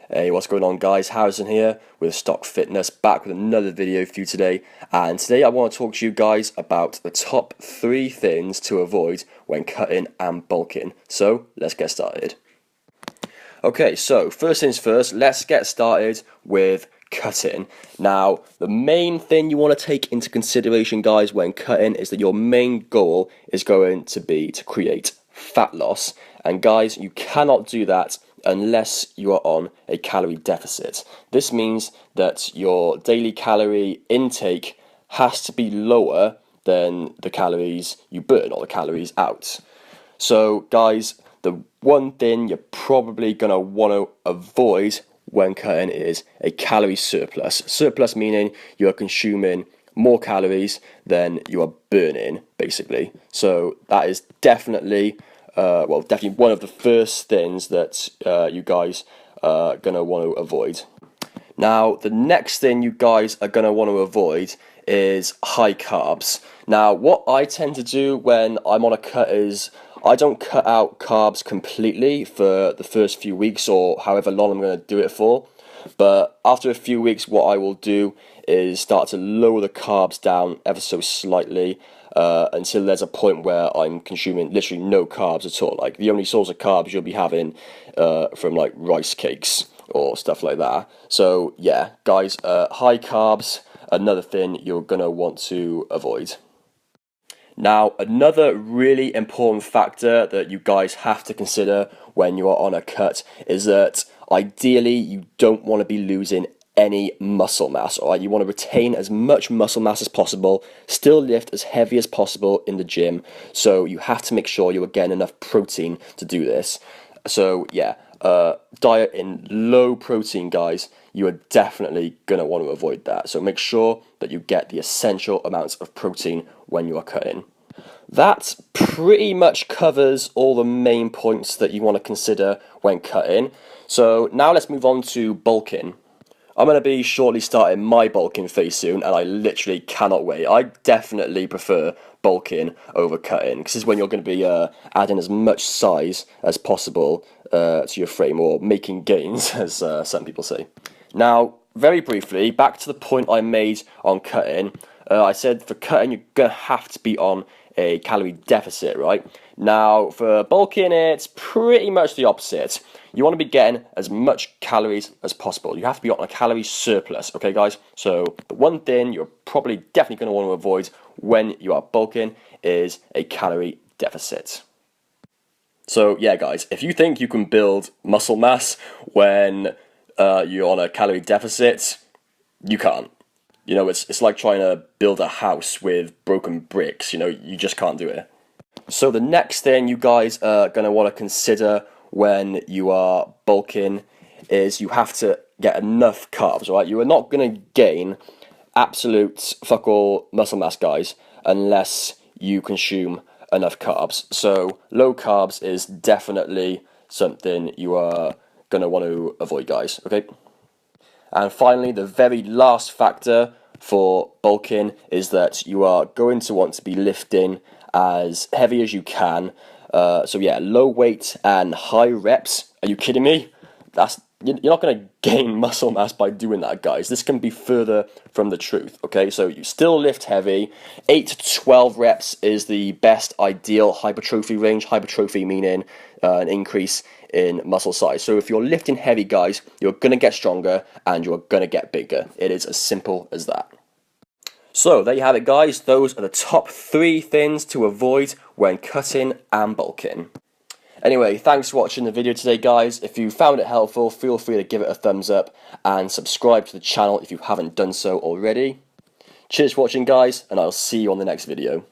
Hey, what's going on guys? Harrison here with Stock Fitness, back with another video for you today. And today I want to talk to you guys about the top 3 things to avoid when cutting and bulking. So let's get started. Okay, so first things first, let's get started with cutting. Now, the main thing you want to take into consideration, guys, when cutting is that your main goal is going to be to create fat loss. And guys, you cannot do that unless you are on a calorie deficit. This means that your daily calorie intake has to be lower than the calories you burn or the calories out. So guys, the one thing you're probably going to want to avoid when cutting is a calorie surplus. Surplus meaning you're consuming more calories than you are burning, basically. So that is definitely definitely one of the first things that you guys are going to want to avoid. Now, the next thing you guys are going to want to avoid is high carbs. Now, what I tend to do when I'm on a cut is I don't cut out carbs completely for the first few weeks or however long I'm going to do it for. But after a few weeks, what I will do is start to lower the carbs down ever so slightly until there's a point where I'm consuming literally no carbs at all. Like the only source of carbs you'll be having from like rice cakes or stuff like that. So yeah, guys, high carbs, another thing you're going to want to avoid. Now, another really important factor that you guys have to consider when you are on a cut is that ideally you don't want to be losing any muscle mass. Alright, you want to retain as much muscle mass as possible, still lift as heavy as possible in the gym, so you have to make sure you are getting enough protein to do this. So yeah, diet in low protein, guys, you are definitely going to want to avoid that. So make sure that you get the essential amounts of protein when you are cutting. That pretty much covers all the main points that you want to consider when cutting. So now let's move on to bulking. I'm going to be shortly starting my bulking phase soon, and I literally cannot wait. I definitely prefer bulking over cutting, because this is when you're going to be adding as much size as possible to your frame, or making gains, as some people say. Now, very briefly, back to the point I made on cutting. I said for cutting, you're going to have to be on a calorie deficit, right? Now, for bulking, it's pretty much the opposite. You want to be getting as much calories as possible. You have to be on a calorie surplus, okay, guys? So the one thing you're probably definitely going to want to avoid when you are bulking is a calorie deficit. So yeah, guys, if you think you can build muscle mass when you're on a calorie deficit, you can't. You know, it's like trying to build a house with broken bricks. You know, you just can't do it. So the next thing you guys are going to want to consider when you are bulking is you have to get enough carbs, right? You are not going to gain absolute fuck all muscle mass, guys, unless you consume enough carbs. So low carbs is definitely something you are going to want to avoid, guys, okay? And finally, the very last factor for bulking is that you are going to want to be lifting as heavy as you can. So yeah, low weight and high reps. Are you kidding me? You're not going to gain muscle mass by doing that, guys. This can be further from the truth, okay? So you still lift heavy. 8 to 12 reps is the best ideal hypertrophy range. Hypertrophy meaning an increase in muscle size. So if you're lifting heavy, guys, you're going to get stronger and you're going to get bigger. It is as simple as that. So there you have it, guys. Those are the top 3 things to avoid when cutting and bulking. Anyway, thanks for watching the video today, guys. If you found it helpful, feel free to give it a thumbs up and subscribe to the channel if you haven't done so already. Cheers for watching, guys, and I'll see you on the next video.